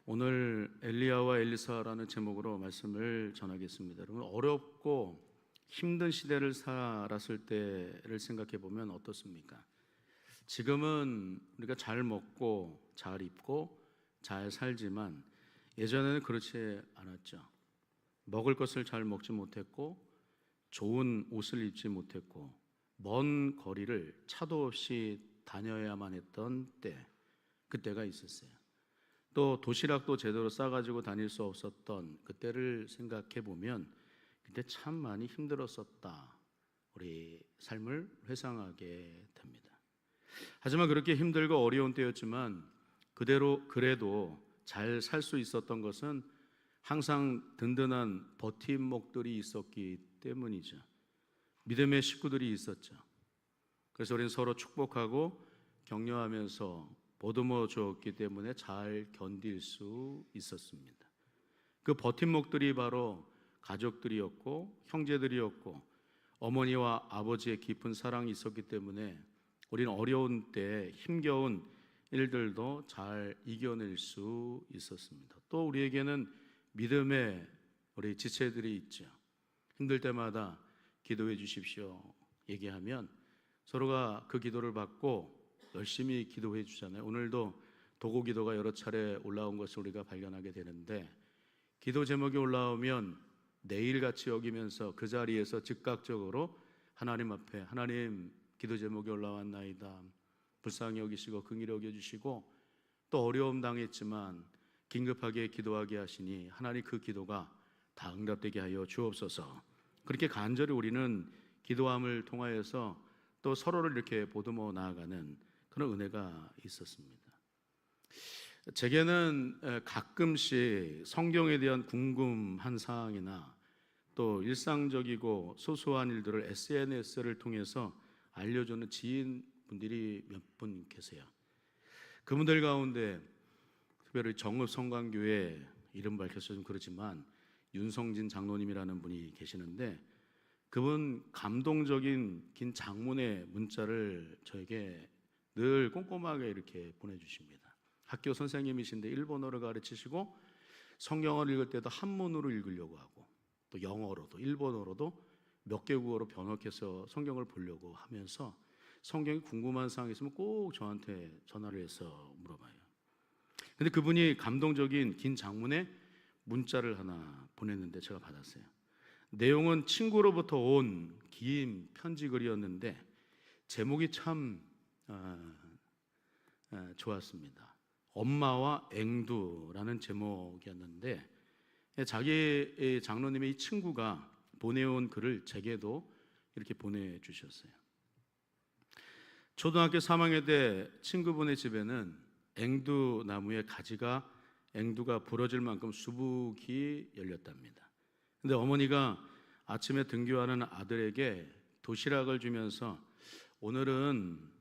오늘 엘리야와 엘리사라는 제목으로 말씀을 전하겠습니다. 여러분, 어렵고 힘든 시대를 살았을 때를 생각해 보면 어떻습니까? 지금은 우리가 잘 먹고 잘 입고 잘 살지만 예전에는 그렇지 않았죠. 먹을 것을 잘 먹지 못했고 좋은 옷을 입지 못했고 먼 거리를 차도 없이 다녀야만 했던 그때가 있었어요. 또 도시락도 제대로 싸가지고 다닐 수 없었던 그때를 생각해 보면 그때 참 많이 힘들었었다. 우리 삶을 회상하게 됩니다. 하지만 그렇게 힘들고 어려운 때였지만 그래도 잘 살 수 있었던 것은 항상 든든한 버팀목들이 있었기 때문이죠. 믿음의 식구들이 있었죠. 그래서 우리는 서로 축복하고 격려하면서 보듬어 주었기 때문에 잘 견딜 수 있었습니다. 그 버팀목들이 바로 가족들이었고 형제들이었고 어머니와 아버지의 깊은 사랑이 있었기 때문에 우리는 어려운 때 힘겨운 일들도 잘 이겨낼 수 있었습니다. 또 우리에게는 믿음의 우리 지체들이 있죠. 힘들 때마다 기도해 주십시오 얘기하면 서로가 그 기도를 받고 열심히 기도해 주잖아요. 오늘도 도고 기도가 여러 차례 올라온 것을 우리가 발견하게 되는데 기도 제목이 올라오면 내일같이 여기면서 그 자리에서 즉각적으로 하나님 앞에 하나님 기도 제목이 올라왔나이다. 불쌍히 여기시고 긍휼히 여겨주시고 또 어려움 당했지만 긴급하게 기도하게 하시니 하나님 그 기도가 다 응답되게 하여 주옵소서. 그렇게 간절히 우리는 기도함을 통하여서 또 서로를 이렇게 보듬어 나아가는 그런 은혜가 있었습니다. 제게는 가끔씩 성경에 대한 궁금한 사항이나 또 일상적이고 소소한 일들을 SNS를 통해서 알려주는 지인분들이 몇 분 계세요. 그분들 가운데 특별히 정읍성광교회 이름 밝혀서 좀 그렇지만 윤성진 장로님이라는 분이 계시는데 그분 감동적인 긴 장문의 문자를 저에게 늘 꼼꼼하게 이렇게 보내주십니다. 학교 선생님이신데 일본어를 가르치시고 성경을 읽을 때도 한문으로 읽으려고 하고 또 영어로도 일본어로도 몇 개국어로 번역해서 성경을 보려고 하면서 성경이 궁금한 사항이 있으면 꼭 저한테 전화를 해서 물어봐요. 근데 그분이 감동적인 긴 장문의 문자를 하나 보냈는데 제가 받았어요. 내용은 친구로부터 온 긴 편지 글이었는데 제목이 참 좋았습니다. 엄마와 앵두라는 제목이었는데 자기 장로님의 이 친구가 보내온 글을 제게도 이렇게 보내주셨어요. 초등학교 3학년 때 친구분의 집에는 앵두 나무의 가지가 앵두가 부러질 만큼 수북이 열렸답니다. 근데 어머니가 아침에 등교하는 아들에게 도시락을 주면서 오늘은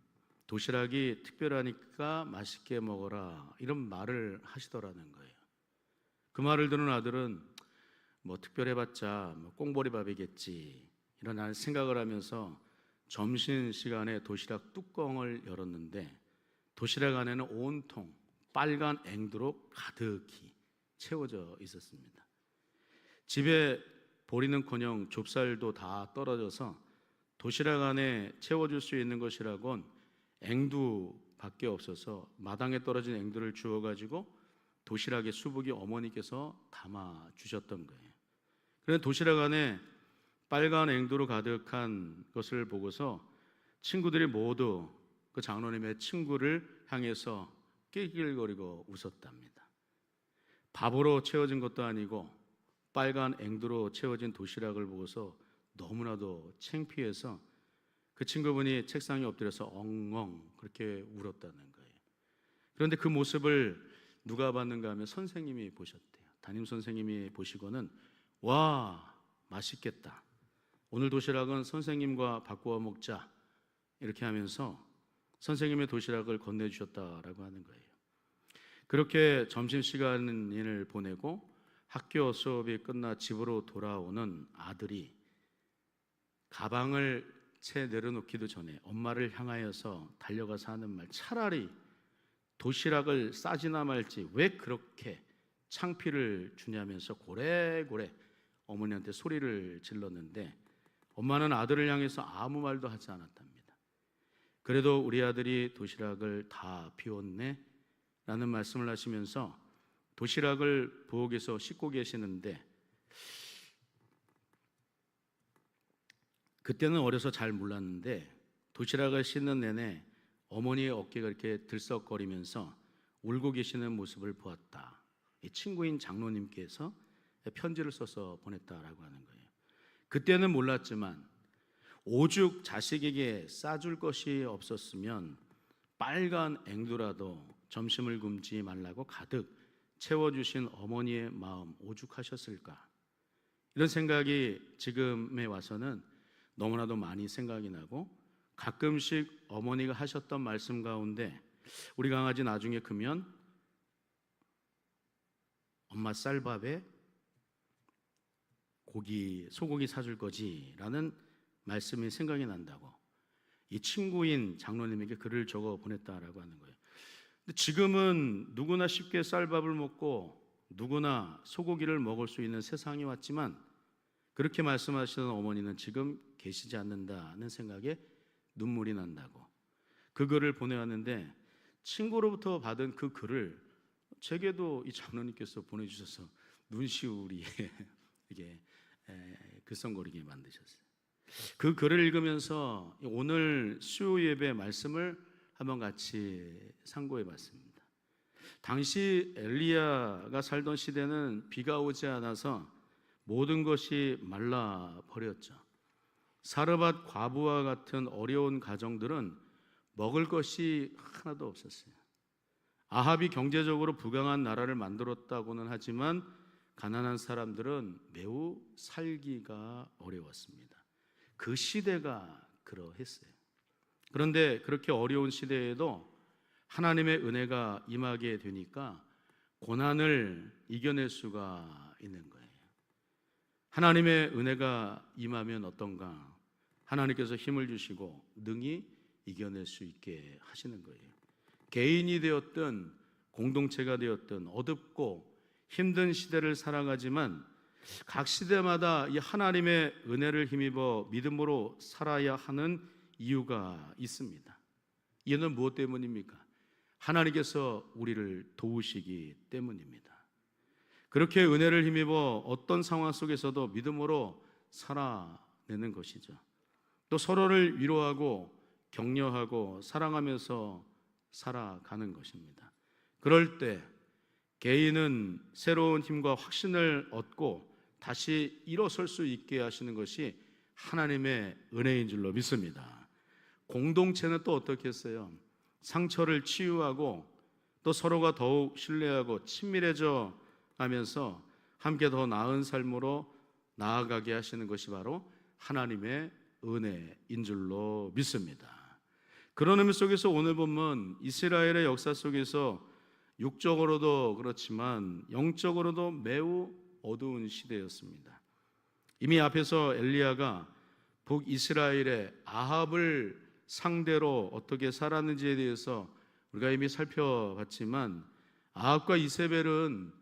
도시락이 특별하니까 맛있게 먹어라 이런 말을 하시더라는 거예요. 그 말을 들은 아들은 뭐 특별해봤자 뭐 꽁보리밥이겠지 이런 생각을 하면서 점심시간에 도시락 뚜껑을 열었는데 도시락 안에는 온통 빨간 앵두로 가득히 채워져 있었습니다. 집에 보리는커녕 좁쌀도 다 떨어져서 도시락 안에 채워줄 수 있는 것이라곤 앵두밖에 없어서 마당에 떨어진 앵두를 주워가지고 도시락에 수북이 어머니께서 담아 주셨던 거예요. 그런데 도시락 안에 빨간 앵두로 가득한 것을 보고서 친구들이 모두 그 장로님의 친구를 향해서 낄낄거리고 웃었답니다. 밥으로 채워진 것도 아니고 빨간 앵두로 채워진 도시락을 보고서 너무나도 창피해서 그 친구분이 책상에 엎드려서 엉엉 그렇게 울었다는 거예요. 그런데 그 모습을 누가 봤는가 하면 선생님이 보셨대요. 담임 선생님이 보시고는 와 맛있겠다. 오늘 도시락은 선생님과 바꾸어 먹자 이렇게 하면서 선생님의 도시락을 건네주셨다라고 하는 거예요. 그렇게 점심시간을 보내고 학교 수업이 끝나 집으로 돌아오는 아들이 가방을 채 내려놓기도 전에 엄마를 향하여서 달려가서 하는 말, 차라리 도시락을 싸지나 말지 왜 그렇게 창피를 주냐면서 고래고래 어머니한테 소리를 질렀는데 엄마는 아들을 향해서 아무 말도 하지 않았답니다. 그래도 우리 아들이 도시락을 다 비웠네 라는 말씀을 하시면서 도시락을 부엌에서 씻고 계시는데, 그때는 어려서 잘 몰랐는데 도시락을 씻는 내내 어머니의 어깨가 이렇게 들썩거리면서 울고 계시는 모습을 보았다. 이 친구인 장로님께서 편지를 써서 보냈다라고 하는 거예요. 그때는 몰랐지만 오죽 자식에게 싸줄 것이 없었으면 빨간 앵두라도 점심을 굶지 말라고 가득 채워주신 어머니의 마음 오죽하셨을까. 이런 생각이 지금에 와서는 너무나도 많이 생각이 나고, 가끔씩 어머니가 하셨던 말씀 가운데 우리 강아지 나중에 크면 엄마 쌀밥에 소고기 사줄 거지 라는 말씀이 생각이 난다고 이 친구인 장로님에게 글을 적어 보냈다라고 하는 거예요. 근데 지금은 누구나 쉽게 쌀밥을 먹고 누구나 소고기를 먹을 수 있는 세상이 왔지만 그렇게 말씀하시던 어머니는 지금 계시지 않는다는 생각에 눈물이 난다고 그 글을 보내왔는데, 친구로부터 받은 그 글을 제게도 이 장로님께서 보내주셔서 눈시울이 이게 글썽거리게 만드셨어요. 그 글을 읽으면서 오늘 수요 예배 말씀을 한번 같이 상고해 봤습니다. 당시 엘리야가 살던 시대는 비가 오지 않아서 모든 것이 말라 버렸죠. 사르밧 과부와 같은 어려운 가정들은 먹을 것이 하나도 없었어요. 아합이 경제적으로 부강한 나라를 만들었다고는 하지만 가난한 사람들은 매우 살기가 어려웠습니다. 그 시대가 그러했어요. 그런데 그렇게 어려운 시대에도 하나님의 은혜가 임하게 되니까 고난을 이겨낼 수가 있는 거예요. 하나님의 은혜가 임하면 어떤가? 하나님께서 힘을 주시고 능히 이겨낼 수 있게 하시는 거예요. 개인이 되었든 공동체가 되었든 어둡고 힘든 시대를 살아가지만 각 시대마다 이 하나님의 은혜를 힘입어 믿음으로 살아야 하는 이유가 있습니다. 이는 무엇 때문입니까? 하나님께서 우리를 도우시기 때문입니다. 그렇게 은혜를 힘입어 어떤 상황 속에서도 믿음으로 살아내는 것이죠. 또 서로를 위로하고 격려하고 사랑하면서 살아가는 것입니다. 그럴 때 개인은 새로운 힘과 확신을 얻고 다시 일어설 수 있게 하시는 것이 하나님의 은혜인 줄로 믿습니다. 공동체는 또 어떻게 했어요? 상처를 치유하고 또 서로가 더욱 신뢰하고 친밀해져 가면서 함께 더 나은 삶으로 나아가게 하시는 것이 바로 하나님의 은혜인 줄로 믿습니다. 그런 의미 속에서 오늘 본문 이스라엘의 역사 속에서 육적으로도 그렇지만 영적으로도 매우 어두운 시대였습니다. 이미 앞에서 엘리야가 북이스라엘의 아합을 상대로 어떻게 살았는지에 대해서 우리가 이미 살펴봤지만, 아합과 이세벨은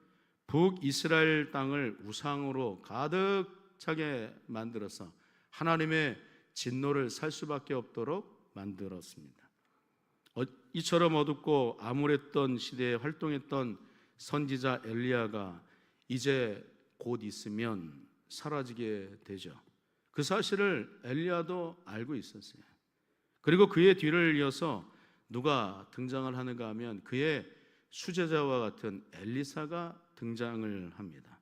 북이스라엘 땅을 우상으로 가득 차게 만들어서 하나님의 진노를 살 수밖에 없도록 만들었습니다. 이처럼 어둡고 암울했던 시대에 활동했던 선지자 엘리야가 이제 곧 있으면 사라지게 되죠. 그 사실을 엘리야도 알고 있었어요. 그리고 그의 뒤를 이어서 누가 등장을 하는가 하면 그의 수제자와 같은 엘리사가 등장을 합니다.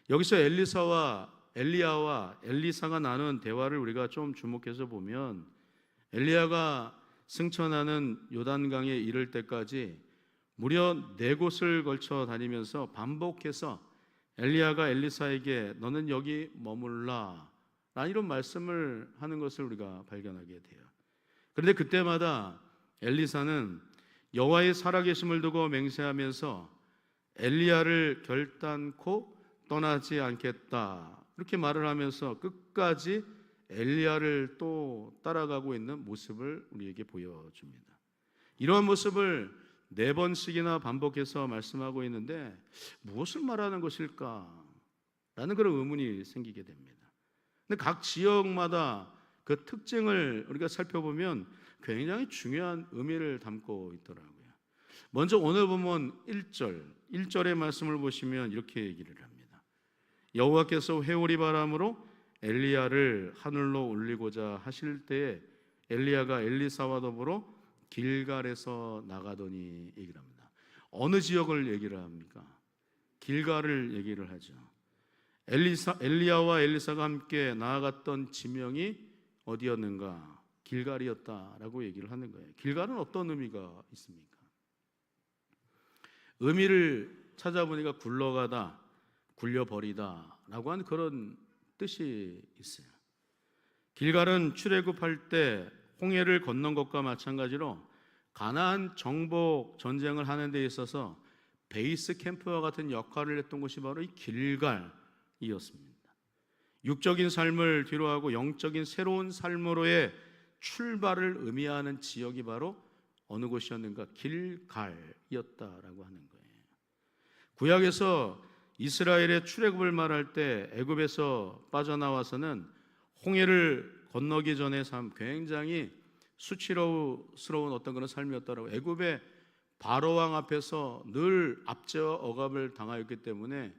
여기서 엘리야와 엘리사가 나눈 대화를 우리가 좀 주목해서 보면, 엘리야가 승천하는 요단강에 이를 때까지 무려 4곳을 걸쳐 다니면서 반복해서 엘리야가 엘리사에게 너는 여기 머물라 라는 이런 말씀을 하는 것을 우리가 발견하게 돼요. 그런데 그때마다 엘리사는 여호와의 살아계심을 두고 맹세하면서 엘리야를 결단코 떠나지 않겠다 이렇게 말을 하면서 끝까지 엘리야를 또 따라가고 있는 모습을 우리에게 보여줍니다. 이러한 모습을 4번씩이나 반복해서 말씀하고 있는데 무엇을 말하는 것일까? 라는 그런 의문이 생기게 됩니다. 근데 각 지역마다 그 특징을 우리가 살펴보면 굉장히 중요한 의미를 담고 있더라고요. 먼저 오늘 보면 1절의 말씀을 보시면 이렇게 얘기를 합니다. 여호와께서 회오리 바람으로 엘리야를 하늘로 올리고자 하실 때에 엘리야가 엘리사와 더불어 길갈에서 나가더니 얘기를 합니다. 어느 지역을 얘기를 합니까? 길갈을 얘기를 하죠. 엘리야와 엘리사가 함께 나아갔던 지명이 어디였는가? 길갈이었다라고 얘기를 하는 거예요. 길갈은 어떤 의미가 있습니까? 의미를 찾아보니까 굴러가다, 굴려버리다라고 하는 그런 뜻이 있어요. 길갈은 출애굽할 때 홍해를 건넌 것과 마찬가지로 가나안 정복 전쟁을 하는 데 있어서 베이스 캠프와 같은 역할을 했던 곳이 바로 이 길갈이었습니다. 육적인 삶을 뒤로하고 영적인 새로운 삶으로의 출발을 의미하는 지역이 바로 어느 곳이었는가? 길갈이었다라고 하는 거예요. 구약에서 이스라엘의 출애굽을 말할 때 애굽에서 빠져나와서는 홍해를 건너기 전의 삶, 굉장히 수치스러운 어떤 그런 삶이었다라고. 애굽의 바로왕 앞에서 늘 압제와 억압을 당하였기 때문에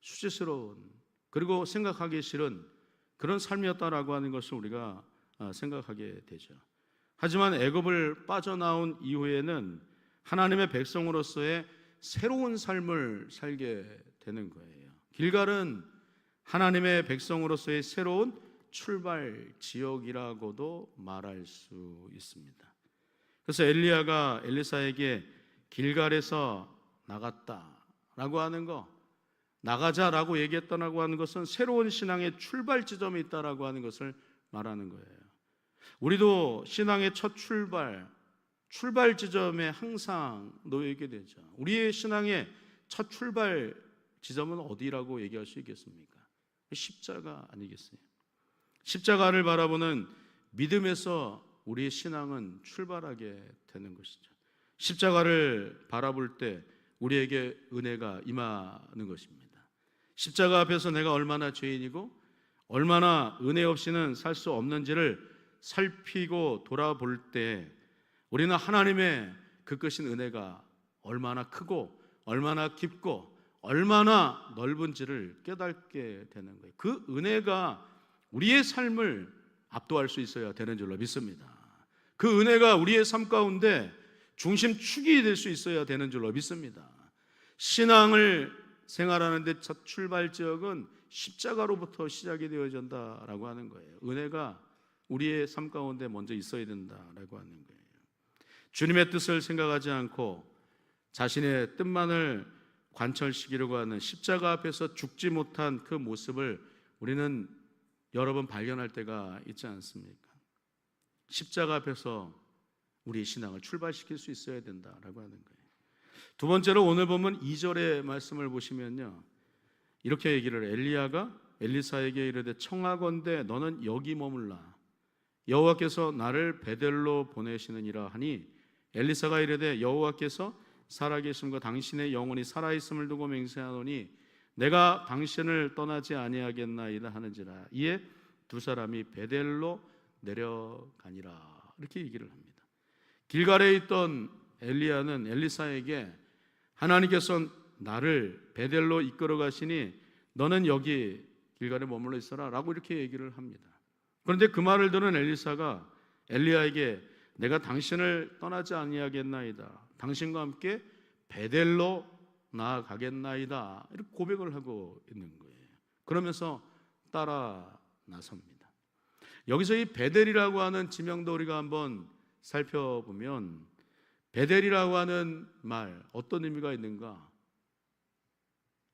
수치스러운, 그리고 생각하기 싫은 그런 삶이었다라고 하는 것을 우리가 생각하게 되죠. 하지만 애굽을 빠져나온 이후에는 하나님의 백성으로서의 새로운 삶을 살게 되는 거예요. 길갈은 하나님의 백성으로서의 새로운 출발 지역이라고도 말할 수 있습니다. 그래서 엘리야가 엘리사에게 길갈에서 나갔다라고 하는 거, 나가자라고 얘기했다라고 하는 것은 새로운 신앙의 출발 지점이 있다라고 하는 것을 말하는 거예요. 우리도 신앙의 첫 출발 지점에 항상 놓여 있게 되죠. 우리의 신앙의 첫 출발 지점은 어디라고 얘기할 수 있겠습니까? 십자가 아니겠어요? 십자가를 바라보는 믿음에서 우리의 신앙은 출발하게 되는 것이죠. 십자가를 바라볼 때 우리에게 은혜가 임하는 것입니다. 십자가 앞에서 내가 얼마나 죄인이고 얼마나 은혜 없이는 살 수 없는지를 살피고 돌아볼 때 우리는 하나님의 그 크신 은혜가 얼마나 크고 얼마나 깊고 얼마나 넓은지를 깨닫게 되는 거예요. 그 은혜가 우리의 삶을 압도할 수 있어야 되는 줄로 믿습니다. 그 은혜가 우리의 삶 가운데 중심축이 될 수 있어야 되는 줄로 믿습니다. 신앙을 생활하는 데 첫 출발 지역은 십자가로부터 시작이 되어진다라고 하는 거예요. 은혜가 우리의 삶 가운데 먼저 있어야 된다라고 하는 거예요. 주님의 뜻을 생각하지 않고 자신의 뜻만을 관철시키려고 하는 십자가 앞에서 죽지 못한 그 모습을 우리는 여러 번 발견할 때가 있지 않습니까? 십자가 앞에서 우리의 신앙을 출발시킬 수 있어야 된다라고 하는 거예요. 두 번째로 오늘 보면 2절의 말씀을 보시면요, 이렇게 얘기를 해요. 엘리야가 엘리사에게 이르되 청하건대 너는 여기 머물라. 여호와께서 나를 베델로 보내시느니라 하니 엘리사가 이르되 여호와께서 살아계심과 당신의 영혼이 살아있음을 두고 맹세하노니 내가 당신을 떠나지 아니하겠나이다 하는지라. 이에 두 사람이 베델로 내려가니라. 이렇게 얘기를 합니다. 길갈에 있던 엘리야는 엘리사에게 하나님께서 나를 베델로 이끌어 가시니 너는 여기 길갈에 머물러 있어라 라고 이렇게 얘기를 합니다. 그런데 그 말을 들은 엘리사가 엘리야에게 내가 당신을 떠나지 아니하겠나이다, 당신과 함께 베델로 나아가겠나이다, 이렇게 고백을 하고 있는 거예요. 그러면서 따라 나섭니다. 여기서 이 베델이라고 하는 지명도 우리가 한번 살펴보면 베델이라고 하는 말 어떤 의미가 있는가?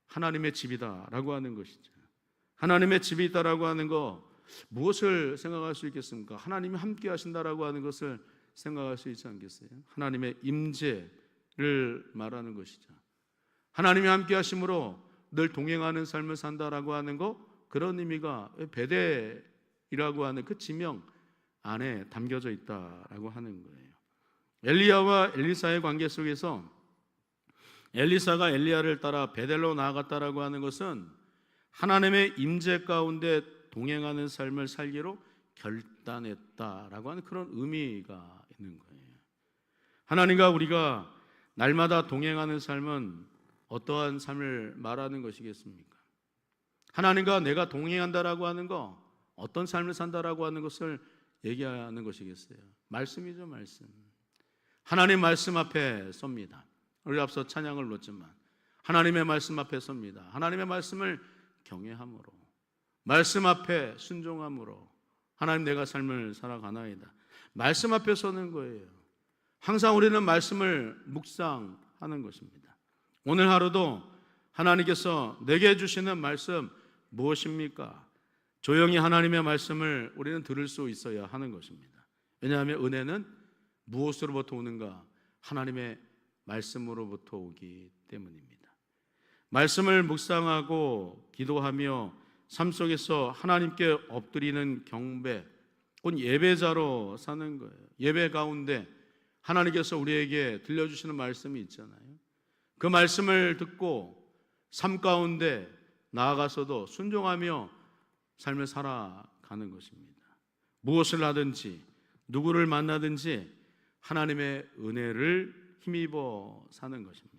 하나님의 집이다라고 하는 것이죠. 하나님의 집이 있다라고 하는 거 무엇을 생각할 수 있겠습니까? 하나님이 함께 하신다라고 하는 것을 생각할 수 있지 않겠어요? 하나님의 임재를 말하는 것이죠. 하나님이 함께 하심으로 늘 동행하는 삶을 산다라고 하는 거, 그런 의미가 베델이라고 하는 그 지명 안에 담겨져 있다라고 하는 거예요. 엘리야와 엘리사의 관계 속에서 엘리사가 엘리야를 따라 베델로 나아갔다라고 하는 것은 하나님의 임재 가운데 동행하는 삶을 살기로 결단했다라고 하는 그런 의미가 있는 거예요. 하나님과 우리가 날마다 동행하는 삶은 어떠한 삶을 말하는 것이겠습니까? 하나님과 내가 동행한다라고 하는 거, 어떤 삶을 산다라고 하는 것을 얘기하는 것이겠어요? 말씀이죠, 말씀. 하나님 말씀 앞에 섭니다. 우리 앞서 찬양을 놓지만 하나님의 말씀 앞에 섭니다. 하나님의 말씀을 경외함으로, 말씀 앞에 순종함으로 하나님 내가 삶을 살아가나이다. 말씀 앞에 서는 거예요. 항상 우리는 말씀을 묵상하는 것입니다. 오늘 하루도 하나님께서 내게 주시는 말씀 무엇입니까? 조용히 하나님의 말씀을 우리는 들을 수 있어야 하는 것입니다. 왜냐하면 은혜는 무엇으로부터 오는가? 하나님의 말씀으로부터 오기 때문입니다. 말씀을 묵상하고 기도하며 삶 속에서 하나님께 엎드리는 경배, 곧 예배자로 사는 거예요. 예배 가운데 하나님께서 우리에게 들려주시는 말씀이 있잖아요. 그 말씀을 듣고 삶 가운데 나아가서도 순종하며 삶을 살아가는 것입니다. 무엇을 하든지 누구를 만나든지 하나님의 은혜를 힘입어 사는 것입니다.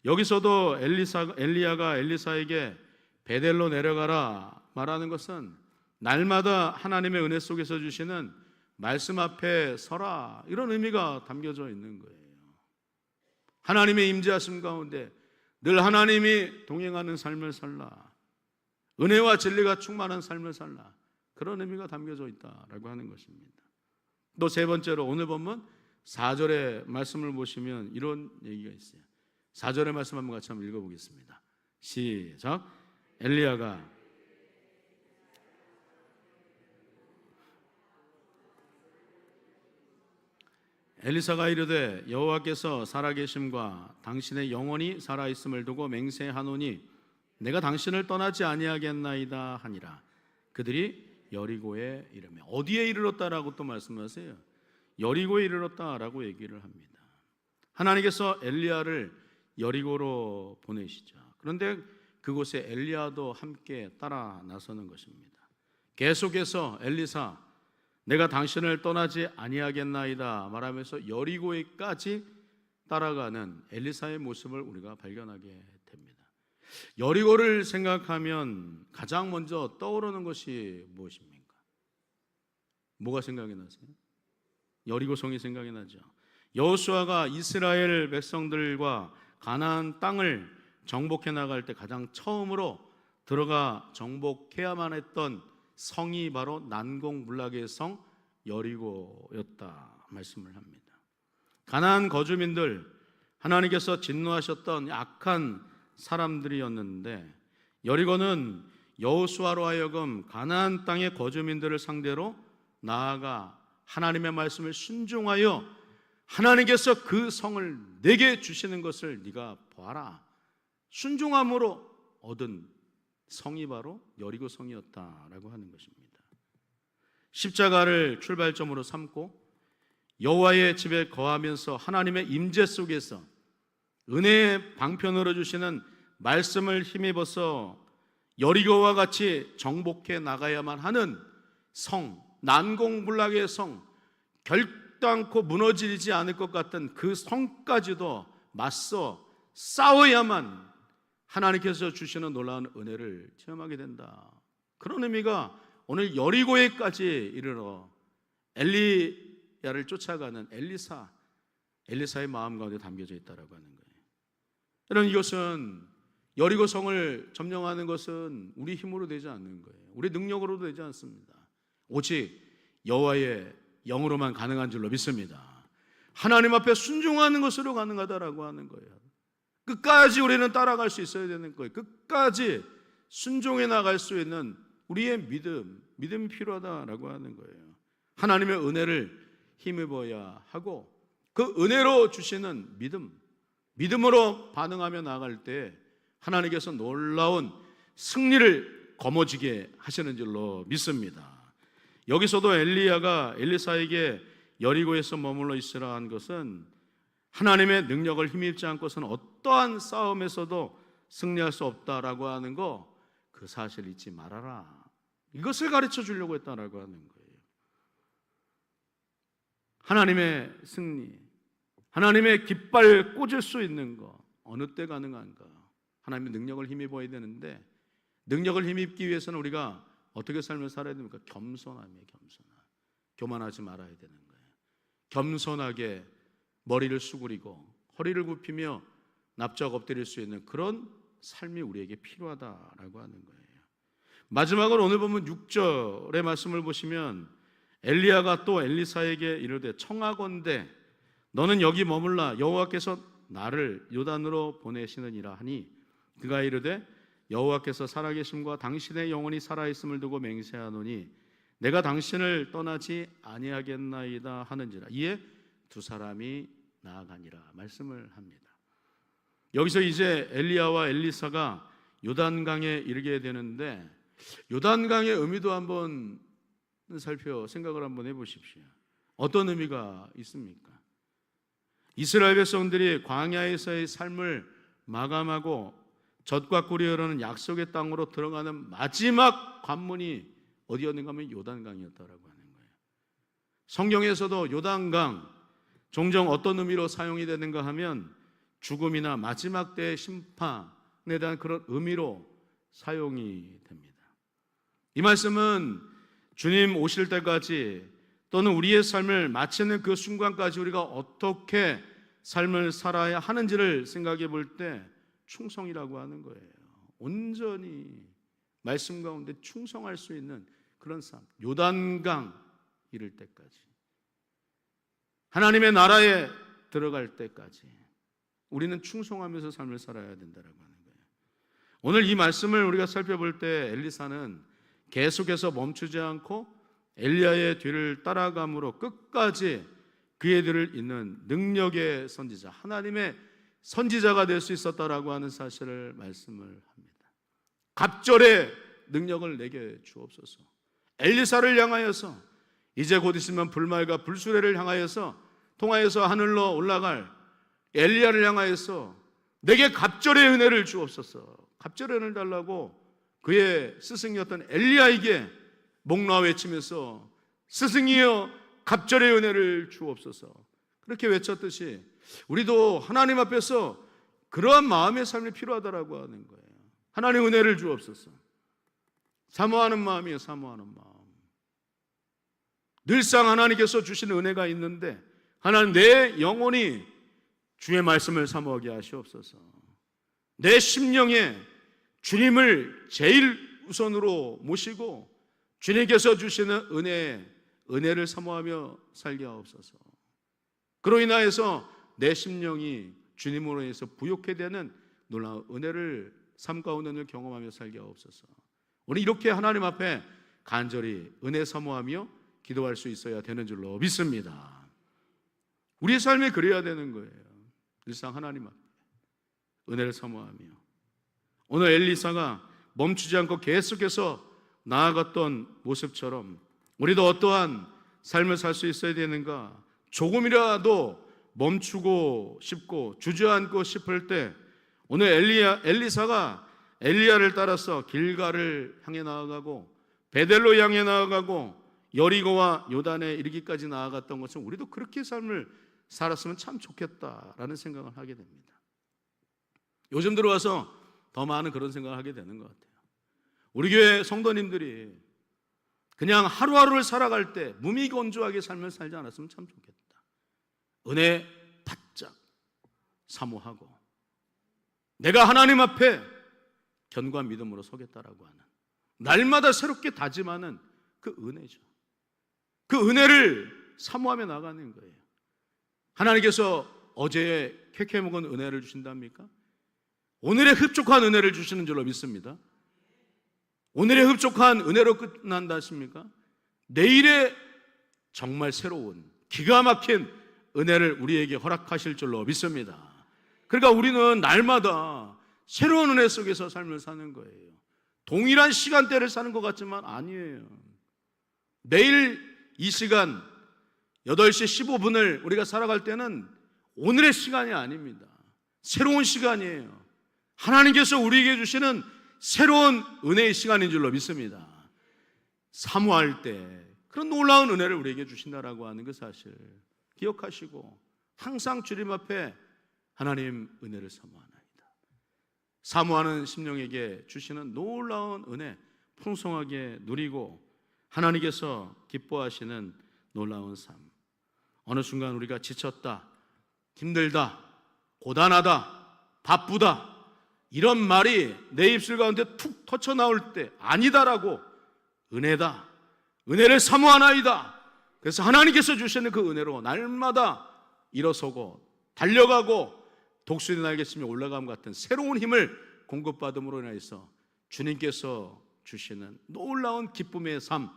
여기서도 엘리야가 엘리사에게 베델로 내려가라 말하는 것은 날마다 하나님의 은혜 속에서 주시는 말씀 앞에 서라, 이런 의미가 담겨져 있는 거예요. 하나님의 임재하심 가운데 늘 하나님이 동행하는 삶을 살라, 은혜와 진리가 충만한 삶을 살라, 그런 의미가 담겨져 있다라고 하는 것입니다. 또 세 번째로 오늘 본문 4절의 말씀을 보시면 이런 얘기가 있어요. 4절의 말씀 한번 같이 한번 읽어보겠습니다. 시작. 엘리야가 엘리사가 이르되 여호와께서 살아계심과 당신의 영혼이 살아있음을 두고 맹세하노니 내가 당신을 떠나지 아니하겠나이다 하니라. 그들이 여리고에 이르며, 어디에 이르렀다라고 또 말씀하세요? 여리고에 이르렀다라고 얘기를 합니다. 하나님께서 엘리야를 여리고로 보내시죠. 그런데 그곳에 엘리야도 함께 따라 나서는 것입니다. 계속해서 엘리사, 내가 당신을 떠나지 아니하겠나이다 말하면서 여리고에까지 따라가는 엘리사의 모습을 우리가 발견하게 됩니다. 여리고를 생각하면 가장 먼저 떠오르는 것이 무엇입니까? 뭐가 생각이 나세요? 여리고성이 생각이 나죠. 여호수아가 이스라엘 백성들과 가나안 땅을 정복해 나갈 때 가장 처음으로 들어가 정복해야만 했던 성이 바로 난공불락의 성 여리고였다 말씀을 합니다. 가나안 거주민들, 하나님께서 진노하셨던 악한 사람들이었는데 여리고는 여호수아로 하여금 가나안 땅의 거주민들을 상대로 나아가 하나님의 말씀을 순종하여 하나님께서 그 성을 내게 주시는 것을 네가 보아라, 순종함으로 얻은 성이 바로 여리고 성이었다라고 하는 것입니다. 십자가를 출발점으로 삼고 여호와의 집에 거하면서 하나님의 임재 속에서 은혜의 방편으로 주시는 말씀을 힘입어서 여리고와 같이 정복해 나가야만 하는 성, 난공불락의 성, 결단코 무너지지 않을 것 같은 그 성까지도 맞서 싸워야만 하나님께서 주시는 놀라운 은혜를 체험하게 된다. 그런 의미가 오늘 여리고에까지 이르러 엘리야를 쫓아가는 엘리사의 마음 가운데 담겨져 있다라고 하는 거예요. 여러분, 이것은 여리고 성을 점령하는 것은 우리 힘으로 되지 않는 거예요. 우리 능력으로도 되지 않습니다. 오직 여호와의 영으로만 가능한 줄로 믿습니다. 하나님 앞에 순종하는 것으로 가능하다라고 하는 거예요. 끝까지 우리는 따라갈 수 있어야 되는 거예요. 끝까지 순종해 나갈 수 있는 우리의 믿음이 필요하다라고 하는 거예요. 하나님의 은혜를 힘입어야 하고 그 은혜로 주시는 믿음으로 반응하며 나아갈 때 하나님께서 놀라운 승리를 거머쥐게 하시는 줄로 믿습니다. 여기서도 엘리야가 엘리사에게 여리고에서 머물러 있으라 한 것은 하나님의 능력을 힘입지 않고서는 어떠한 싸움에서도 승리할 수 없다라고 하는 거, 그 사실 잊지 말아라. 이것을 가르쳐 주려고 했다라고 하는 거예요. 하나님의 승리, 하나님의 깃발 꽂을 수 있는 거 어느 때 가능한가? 하나님의 능력을 힘입어야 되는데, 능력을 힘입기 위해서는 우리가 어떻게 삶을 살아야 됩니까? 겸손함이에요. 교만하지 말아야 되는 거예요. 겸손하게 머리를 수그리고 허리를 굽히며 납작 엎드릴 수 있는 그런 삶이 우리에게 필요하다라고 하는 거예요. 마지막으로 오늘 보면 6절의 말씀을 보시면 엘리야가 또 엘리사에게 이르되 청하건대 너는 여기 머물라 여호와께서 나를 요단으로 보내시느니라 하니 그가 이르되 여호와께서 살아계심과 당신의 영혼이 살아있음을 두고 맹세하노니 내가 당신을 떠나지 아니하겠나이다 하는지라. 이에 두 사람이 나아가니라 말씀을 합니다. 여기서 이제 엘리야와 엘리사가 요단강에 이르게 되는데, 요단강의 의미도 한번 생각을 한번 해보십시오. 어떤 의미가 있습니까? 이스라엘 백성들이 광야에서의 삶을 마감하고 젖과 꿀이 흐르는 약속의 땅으로 들어가는 마지막 관문이 어디였는가 하면 요단강이었다라고 하는 거예요. 성경에서도 요단강 종종 어떤 의미로 사용이 되는가 하면 죽음이나 마지막 때의 심판에 대한 그런 의미로 사용이 됩니다. 이 말씀은 주님 오실 때까지 또는 우리의 삶을 마치는 그 순간까지 우리가 어떻게 삶을 살아야 하는지를 생각해 볼 때 충성이라고 하는 거예요. 온전히 말씀 가운데 충성할 수 있는 그런 삶, 요단강 이를 때까지, 하나님의 나라에 들어갈 때까지 우리는 충성하면서 삶을 살아야 된다라고 하는 거예요. 오늘 이 말씀을 우리가 살펴볼 때 엘리사는 계속해서 멈추지 않고 엘리야의 뒤를 따라감으로 끝까지 그의 뒤를 잇는 능력의 선지자, 하나님의 선지자가 될 수 있었다라고 하는 사실을 말씀을 합니다. 갑절의 능력을 내게 주옵소서. 엘리사를 향하여서 이제 곧 있으면 불말과 불수레를 향하여서 통하여서 하늘로 올라갈 엘리야를 향하여서 내게 갑절의 은혜를 주옵소서. 갑절의 은혜를 달라고 그의 스승이었던 엘리야에게 목놓아 외치면서 스승이여 갑절의 은혜를 주옵소서. 그렇게 외쳤듯이 우리도 하나님 앞에서 그러한 마음의 삶이 필요하다라고 하는 거예요. 하나님 은혜를 주옵소서. 사모하는 마음이에요. 사모하는 마음. 늘상 하나님께서 주신 은혜가 있는데 하나님 내 영혼이 주의 말씀을 사모하게 하시옵소서. 내 심령에 주님을 제일 우선으로 모시고 주님께서 주시는 은혜를 사모하며 살게 하옵소서. 그로 인하여서 내 심령이 주님으로 인해서 부욕해 되는 놀라운 은혜를 삶 가운데 경험하며 살게 하옵소서. 우리 이렇게 하나님 앞에 간절히 은혜 사모하며 기도할 수 있어야 되는 줄로 믿습니다. 우리의 삶이 그래야 되는 거예요. 일상 하나님 앞에 은혜를 사모하며. 오늘 엘리사가 멈추지 않고 계속해서 나아갔던 모습처럼 우리도 어떠한 삶을 살 수 있어야 되는가? 조금이라도 멈추고 싶고 주저앉고 싶을 때 오늘 엘리사가 엘리야를 따라서 길갈을 향해 나아가고 베델로 향해 나아가고 여리고와 요단에 이르기까지 나아갔던 것은 우리도 그렇게 삶을 살았으면 참 좋겠다라는 생각을 하게 됩니다. 요즘 들어와서 더 많은 그런 생각을 하게 되는 것 같아요. 우리 교회 성도님들이 그냥 하루하루를 살아갈 때 무미건조하게 삶을 살지 않았으면 참 좋겠다. 은혜 바짝 사모하고 내가 하나님 앞에 견고한 믿음으로 서겠다라고 하는, 날마다 새롭게 다짐하는 그 은혜죠. 그 은혜를 사모하며 나가는 거예요. 하나님께서 어제의 캐캐 먹은 은혜를 주신답니까? 오늘의 흡족한 은혜를 주시는 줄로 믿습니다. 오늘의 흡족한 은혜로 끝난다 하십니까? 내일의 정말 새로운 기가 막힌 은혜를 우리에게 허락하실 줄로 믿습니다. 그러니까 우리는 날마다 새로운 은혜 속에서 삶을 사는 거예요. 동일한 시간대를 사는 것 같지만 아니에요. 내일 이 시간 8시 15분을 우리가 살아갈 때는 오늘의 시간이 아닙니다. 새로운 시간이에요. 하나님께서 우리에게 주시는 새로운 은혜의 시간인 줄로 믿습니다. 사모할 때 그런 놀라운 은혜를 우리에게 주신다라고 하는 그 사실 기억하시고 항상 주님 앞에 하나님 은혜를 사모하나이다. 사모하는 심령에게 주시는 놀라운 은혜 풍성하게 누리고 하나님께서 기뻐하시는 놀라운 삶. 어느 순간 우리가 지쳤다, 힘들다, 고단하다, 바쁘다 이런 말이 내 입술 가운데 툭 터쳐 나올 때 아니다라고 은혜다, 은혜를 사모하나이다. 그래서 하나님께서 주시는 그 은혜로 날마다 일어서고 달려가고 독수리 날개치며 올라감 같은 새로운 힘을 공급받음으로 인해서 주님께서 주시는 놀라운 기쁨의 삶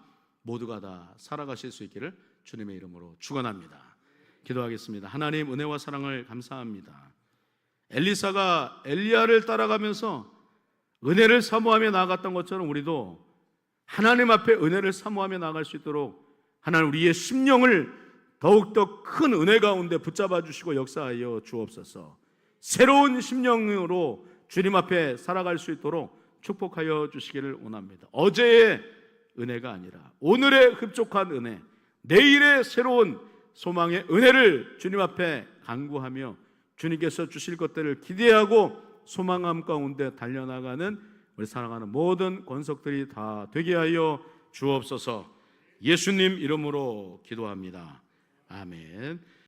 모두가 다 살아가실 수 있기를 주님의 이름으로 축원합니다. 기도하겠습니다. 하나님 은혜와 사랑을 감사합니다. 엘리사가 엘리야를 따라가면서 은혜를 사모하며 나아갔던 것처럼 우리도 하나님 앞에 은혜를 사모하며 나아갈 수 있도록 하나님 우리의 심령을 더욱더 큰 은혜 가운데 붙잡아 주시고 역사하여 주옵소서. 새로운 심령으로 주님 앞에 살아갈 수 있도록 축복하여 주시기를 원합니다. 어제의 은혜가 아니라 오늘의 흡족한 은혜, 내일의 새로운 소망의 은혜를 주님 앞에 간구하며 주님께서 주실 것들을 기대하고 소망함 가운데 달려나가는 우리 사랑하는 모든 권속들이 다 되게 하여 주옵소서. 예수님 이름으로 기도합니다. 아멘.